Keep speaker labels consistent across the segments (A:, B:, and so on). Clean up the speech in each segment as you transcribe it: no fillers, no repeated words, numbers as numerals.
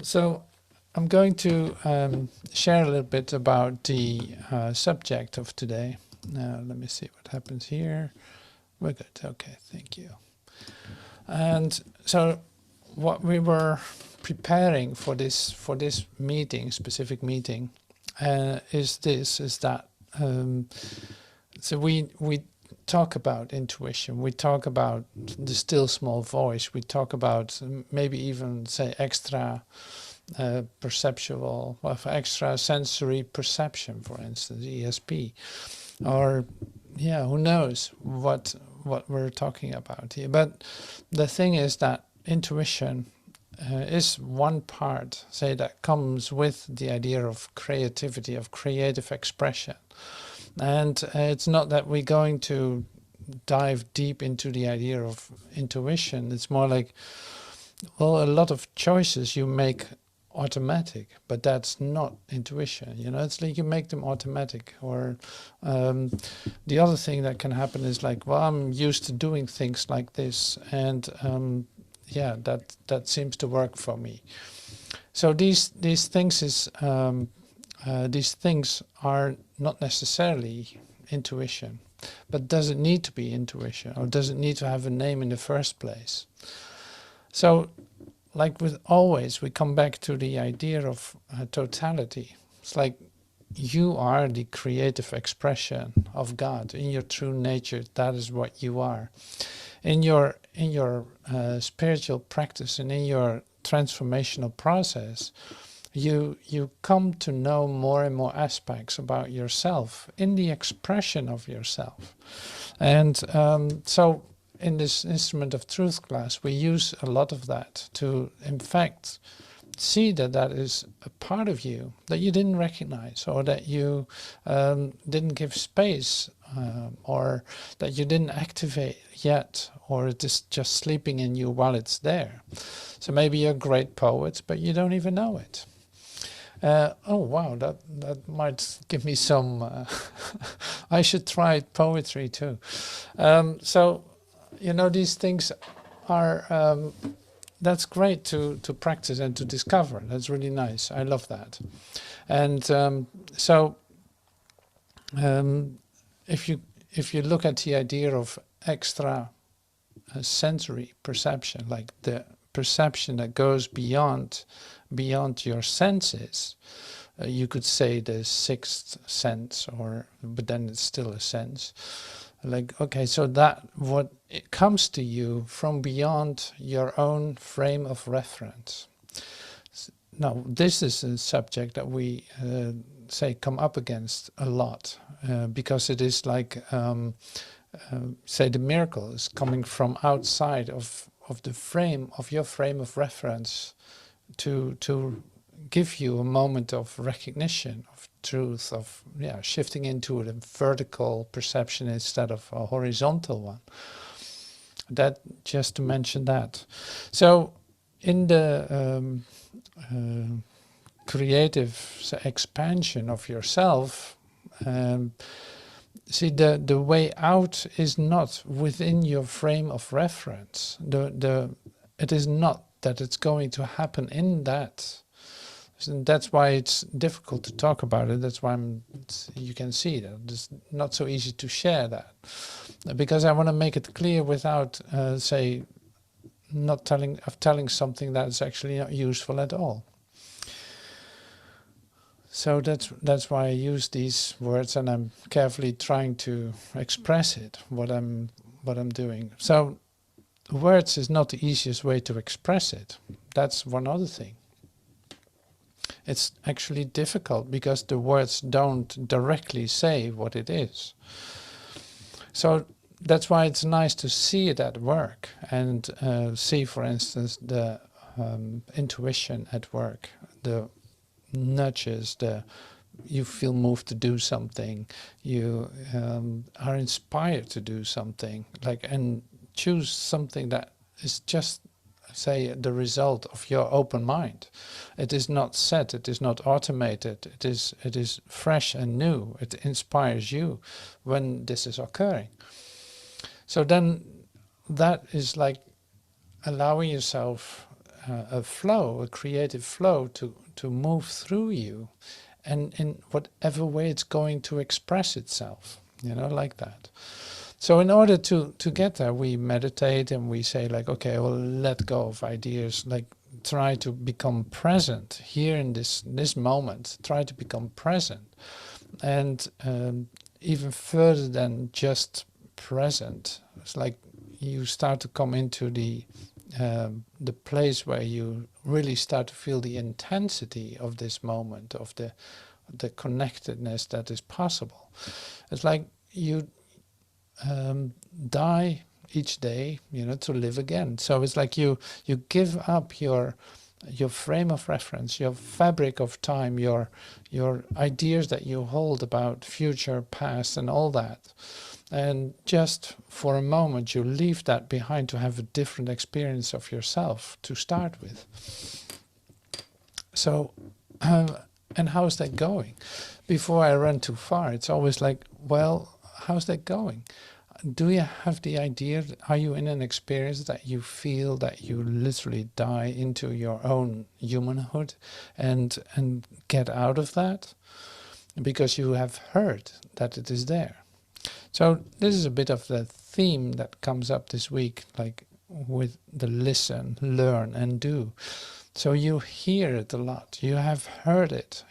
A: So I'm going to share a little bit about the subject of today. Now, let me see what happens here. We're good. Okay, thank you. And so, what we were preparing for this meeting, specific meeting, is that so we talk about intuition. We talk about the still small voice. We talk about maybe even say extra perceptual, of extra sensory perception, for instance, ESP, or yeah, who knows what we're talking about here. But the thing is that intuition is one part, say, that comes with the idea of creativity, of creative expression. And it's not that we're going to dive deep into the idea of intuition. It's more like, well, a lot of choices you make automatic, but that's not intuition. You know, it's like you make them automatic. Or the other thing that can happen is like, well, I'm used to doing things like this, and yeah, that seems to work for me. So these things are not necessarily intuition, but does it need to be intuition, or does it need to have a name in the first place? So, like with always, we come back to the idea of totality. It's like you are the creative expression of God in your true nature. That is what you are. In your spiritual practice and in your transformational process, you come to know more and more aspects about yourself in the expression of yourself. And so in this Instrument of Truth class, we use a lot of that to, in fact, see that that is a part of you that you didn't recognize, or that you didn't give space, or that you didn't activate yet, or it is just sleeping in you while it's there. So maybe you're a great poet, but you don't even know it. Oh wow, that might give me some. I should try poetry too. So, you know, these things are. That's great to practice and to discover. That's really nice. I love that. And so, if you look at the idea of extra sensory perception, like the perception that goes beyond your senses, you could say the sixth sense, or but then it's still a sense. Like, okay, so that what it comes to you from beyond your own frame of reference. Now, this is a subject that we say come up against a lot, because it is like, say, the miracle is coming from outside of the frame of your frame of reference to give you a moment of recognition of truth, of shifting into a vertical perception instead of a horizontal one. That, just to mention that. So in the creative expansion of yourself, see, the way out is not within your frame of reference. It is not that it's going to happen in that. And that's why it's difficult to talk about it. That's why you can see that it's not so easy to share that, because I want to make it clear without, say, not telling something that's actually not useful at all. So that's why I use these words, and I'm carefully trying to express it, what I'm doing. So words is not the easiest way to express it. That's one other thing. It's actually difficult because the words don't directly say what it is. So that's why it's nice to see it at work, and see, for instance, the intuition at work, the nudges, you feel moved to do something, you are inspired to do something, like, and choose something that is just, say, the result of your open mind. It is not set, it is not automated, it is fresh and new. It inspires you when this is occurring. So then that is like allowing yourself a flow, a creative flow to move through you, and in whatever way it's going to express itself, like that. So in order to get there, we meditate and we say like, okay, well, let go of ideas, like try to become present here in this moment, try to become present. And even further than just present, it's like you start to come into the place where you really start to feel the intensity of this moment, of the connectedness that is possible. It's like you die each day, to live again. So it's like you give up your frame of reference, your fabric of time, your ideas that you hold about future, past, and all that. And just for a moment, you leave that behind to have a different experience of yourself to start with. So, and how's that going? Before I run too far, it's always like, well, how's that going? Do you have the idea, are you in an experience that you feel that you literally die into your own humanhood and get out of that? Because you have heard that it is there. So this is a bit of the theme that comes up this week, like with the listen, learn and do. So you hear it a lot, you have heard it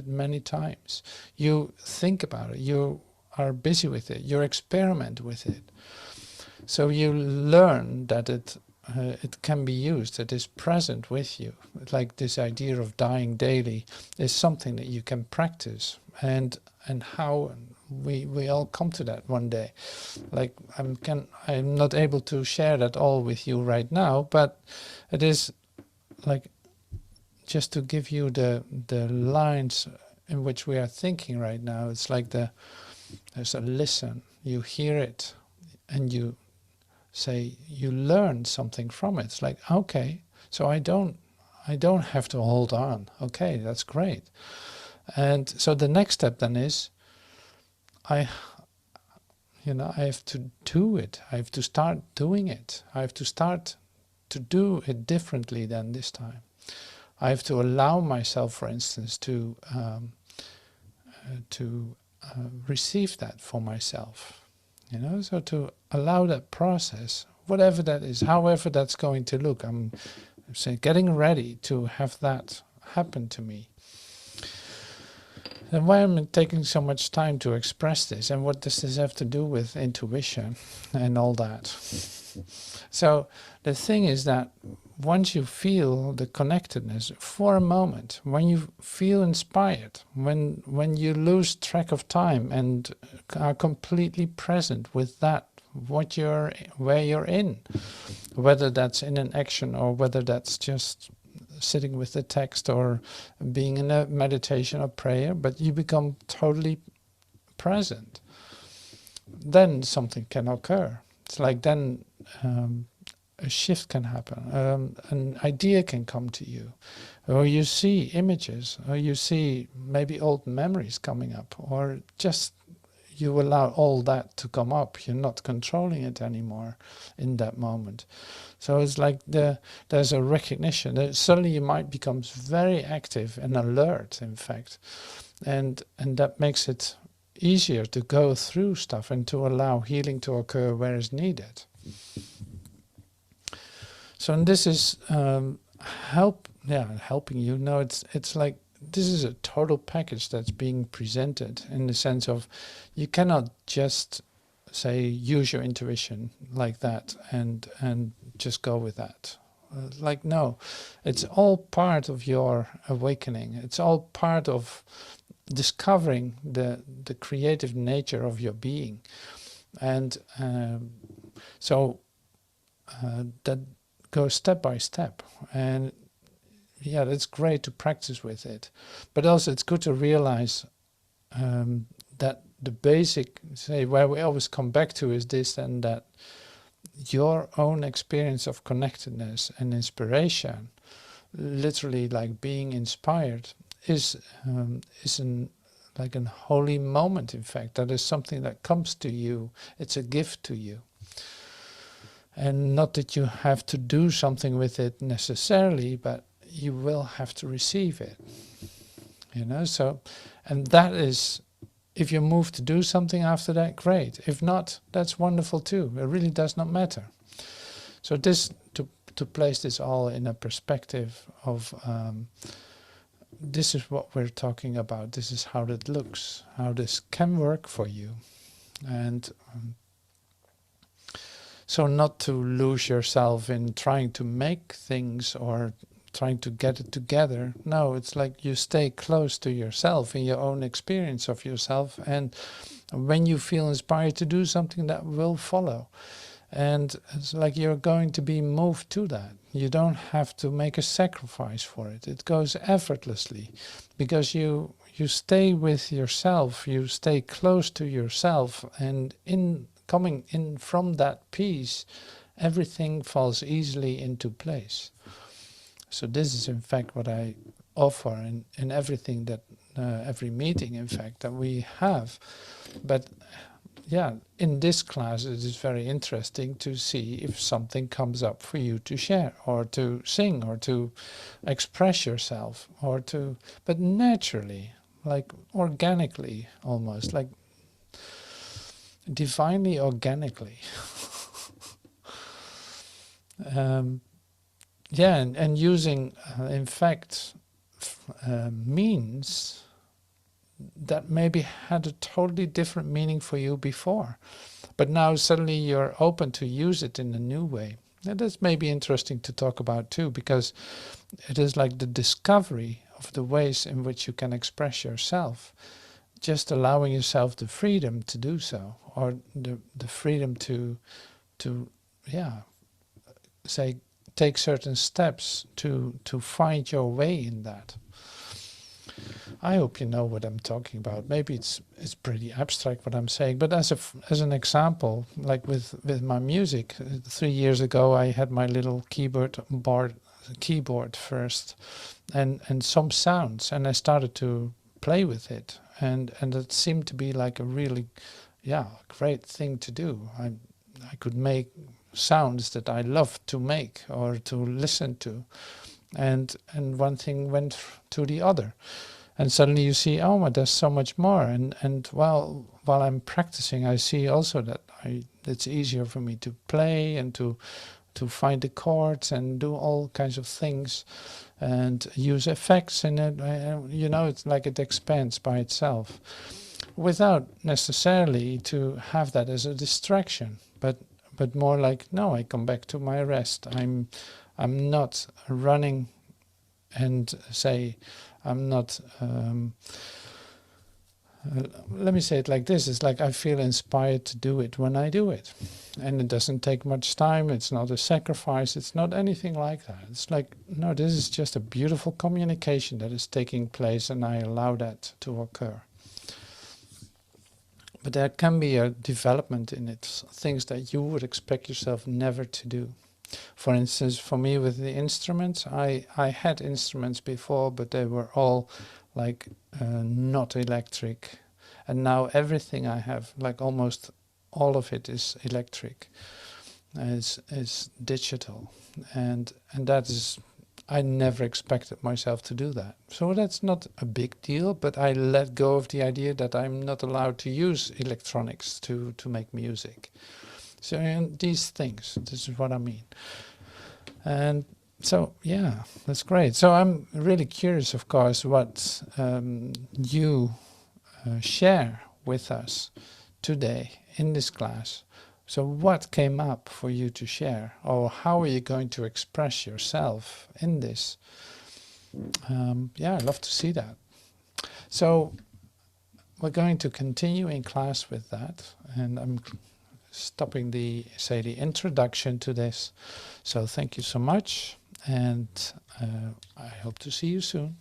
A: many times, you think about it, you are busy with it, you experiment with it. So you learn that it can be used, it is present with you. Like this idea of dying daily is something that you can practice, and how we all come to that one day. Like I'm not able to share that all with you right now, but it is like just to give you the lines in which we are thinking right now. It's like there's a listen, you hear it, and you say, you learn something from it. It's like, okay, so I don't have to hold on. Okay, that's great. And so the next step then is, I have to do it. I have to start doing it. I have to start to do it differently than this time. I have to allow myself, for instance, to receive that for myself. So to allow that process, whatever that is, however that's going to look. I'm saying getting ready to have that happen to me. And why am I taking so much time to express this, and what does this have to do with intuition and all that? So the thing is that once you feel the connectedness for a moment, when you feel inspired, when you lose track of time and are completely present with that, where you're in, whether that's in an action or whether that's just sitting with the text or being in a meditation or prayer, but you become totally present, then something can occur. It's like then a shift can happen, an idea can come to you, or you see images, or you see maybe old memories coming up, or just you allow all that to come up. You're not controlling it anymore in that moment. So it's like there's a recognition that suddenly you might become very active and alert, in fact, and that makes it easier to go through stuff and to allow healing to occur where it's needed. So and this is helping you. No, it's like this is a total package that's being presented, in the sense of you cannot just say use your intuition like that and just go with that. Like, no, it's all part of your awakening. It's all part of discovering the creative nature of your being. And so that goes step by step. And yeah, it's great to practice with it. But also it's good to realize that the basic, say, where we always come back to is this, and that your own experience of connectedness and inspiration, literally like being inspired, is like a holy moment. In fact, that is something that comes to you. It's a gift to you. And not that you have to do something with it necessarily, but you will have to receive it. You know, so, and that is, if you move to do something after that, great. If not, that's wonderful too. It really does not matter. So this, to place this all in a perspective of, this is what we're talking about. This is how that looks, how this can work for you. And so not to lose yourself in trying to make things or trying to get it together. No, it's like you stay close to yourself in your own experience of yourself, and when you feel inspired to do something, that will follow. And it's like you're going to be moved to that. You don't have to make a sacrifice for it. It goes effortlessly because you stay with yourself, you stay close to yourself, and in coming in from that peace, everything falls easily into place. So this is in fact what I offer in everything that, every meeting in fact that we have. But yeah, in this class it is very interesting to see if something comes up for you to share or to sing or to express yourself or to, but naturally, like organically almost, like divinely organically. Yeah, and using, in fact, means that maybe had a totally different meaning for you before. But now suddenly you're open to use it in a new way. And that's maybe interesting to talk about too, because it is like the discovery of the ways in which you can express yourself. Just allowing yourself the freedom to do so, or the freedom to yeah, say, take certain steps to find your way in that. I hope you know what I'm talking about. Maybe it's pretty abstract what I'm saying, but as an example, like with my music, 3 years ago I had my little keyboard first, and some sounds, and I started to play with it, and it seemed to be like a really, yeah, great thing to do. I could make sounds that I love to make or to listen to, and one thing went to the other, and suddenly you see, oh, there's so much more, and while I'm practicing, I see also that it's easier for me to play and to find the chords and do all kinds of things and use effects in it. You know, it's like it expands by itself without necessarily to have that as a distraction, but more like, no, I come back to my rest. I'm not running and say, I'm not, let me say it like this, it's like I feel inspired to do it when I do it. And it doesn't take much time, it's not a sacrifice, it's not anything like that. It's like, no, this is just a beautiful communication that is taking place, and I allow that to occur. But there can be a development in it, things that you would expect yourself never to do. For instance, for me with the instruments, I had instruments before, but they were all like not electric. And now everything I have, like almost all of it is electric, is digital. And that is, I never expected myself to do that. So that's not a big deal, but I let go of the idea that I'm not allowed to use electronics to make music. So these things, this is what I mean. And so, yeah, that's great. So I'm really curious, of course, what you share with us today in this class. So what came up for you to share, or how are you going to express yourself in this? Yeah, I'd love to see that. So we're going to continue in class with that, and I'm stopping the introduction to this. So thank you so much, and I hope to see you soon.